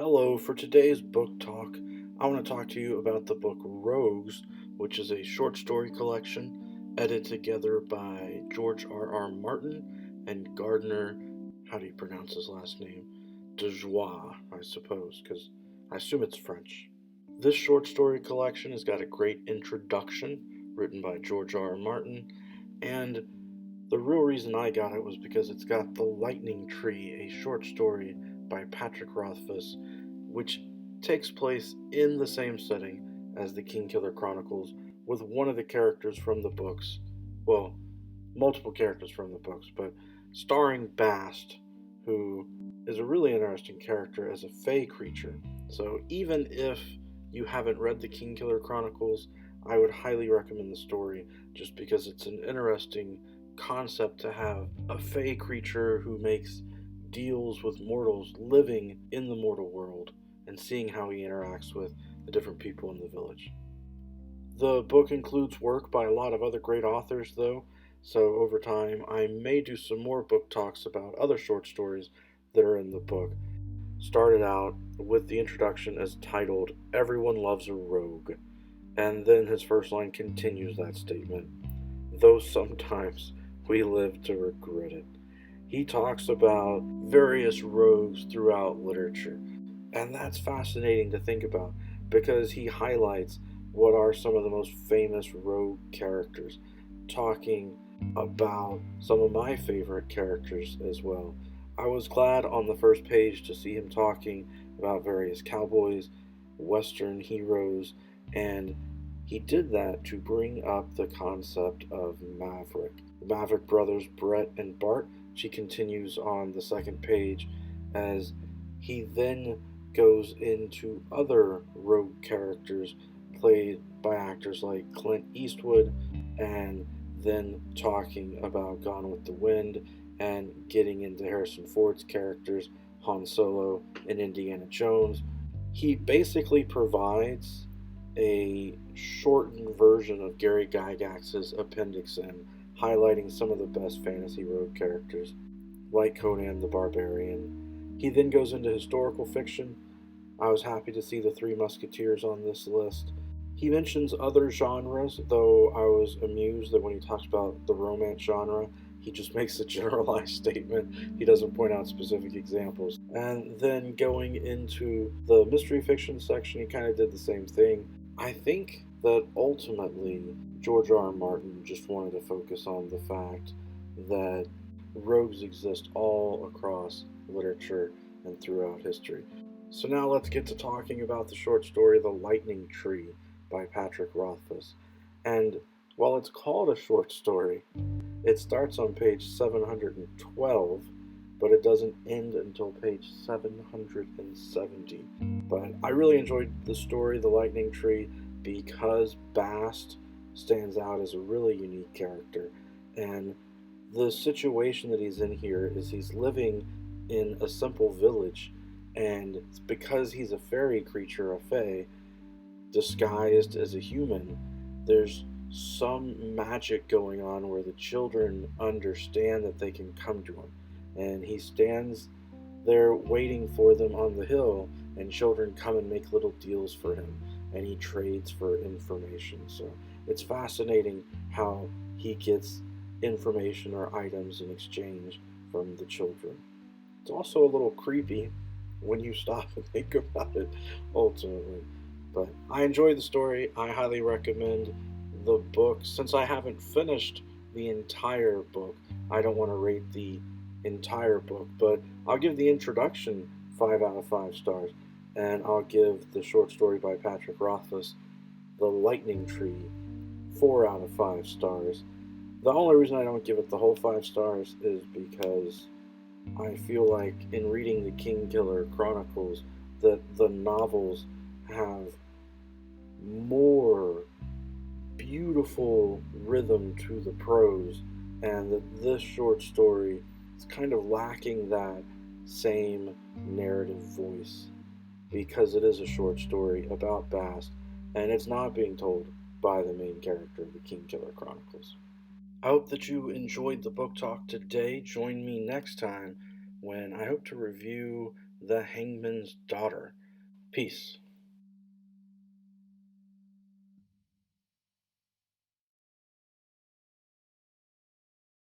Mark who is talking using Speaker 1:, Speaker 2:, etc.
Speaker 1: Hello, for today's book talk, I want to talk to you about the book Rogues, which is a short story collection edited together by George R.R. Martin and Gardner, how do you pronounce his last name? Dejoie, I suppose, because I assume it's French. This short story collection has got a great introduction written by George R.R. Martin, and the real reason I got it was because it's got The Lightning Tree, a short story by Patrick Rothfuss, which takes place in the same setting as the Kingkiller Chronicles, with one of the characters from the books, well, multiple characters from the books, but starring Bast, who is a really interesting character as a fae creature. So even if you haven't read the Kingkiller Chronicles, I would highly recommend the story just because it's an interesting concept to have a fae creature who makes deals with mortals living in the mortal world and seeing how he interacts with the different people in the village. The book includes work by a lot of other great authors, though, so over time I may do some more book talks about other short stories that are in the book. Started out with the introduction as titled "Everyone Loves a Rogue," and then his first line continues that statement, "Though sometimes we live to regret it." He talks about various rogues throughout literature, and that's fascinating to think about because he highlights what are some of the most famous rogue characters, talking about some of my favorite characters as well. I was glad on the first page to see him talking about various cowboys, western heroes, and he did that to bring up the concept of Maverick. The Maverick brothers, Brett and Bart. She continues on the second page as he then goes into other rogue characters played by actors like Clint Eastwood, and then talking about Gone with the Wind and getting into Harrison Ford's characters, Han Solo and Indiana Jones. He basically provides a shortened version of Gary Gygax's Appendix N, highlighting some of the best fantasy rogue characters, like Conan the Barbarian. He then goes into historical fiction. I was happy to see the Three Musketeers on this list. He mentions other genres, though I was amused that when he talks about the romance genre, he just makes a generalized statement. He doesn't point out specific examples. And then going into the mystery fiction section, he kind of did the same thing. I think that ultimately George R. R. Martin just wanted to focus on the fact that rogues exist all across literature and throughout history. So now let's get to talking about the short story The Lightning Tree by Patrick Rothfuss. And while it's called a short story, it starts on page 712, but it doesn't end until page 770. But I really enjoyed the story, The Lightning Tree, because Bast stands out as a really unique character. And the situation that he's in here is he's living in a simple village, and because he's a fairy creature, a fae, disguised as a human, there's some magic going on where the children understand that they can come to him. And he stands there waiting for them on the hill, and children come and make little deals for him, and he trades for information. So it's fascinating how he gets information or items in exchange from the children. It's also a little creepy when you stop and think about it, ultimately. But I enjoyed the story. I highly recommend the book. Since I haven't finished the entire book, I don't want to rate the entire book, but I'll give the introduction 5 out of 5 stars, and I'll give the short story by Patrick Rothfuss, The Lightning Tree, 4 out of 5 stars. The only reason I don't give it the whole 5 stars is because I feel like in reading the Kingkiller Chronicles that the novels have more beautiful rhythm to the prose, and that this short story is kind of lacking that same narrative voice because it is a short story about Bast, and it's not being told by the main character of the Kingkiller Chronicles. I hope that you enjoyed the book talk today. Join me next time when I hope to review The Hangman's Daughter. Peace.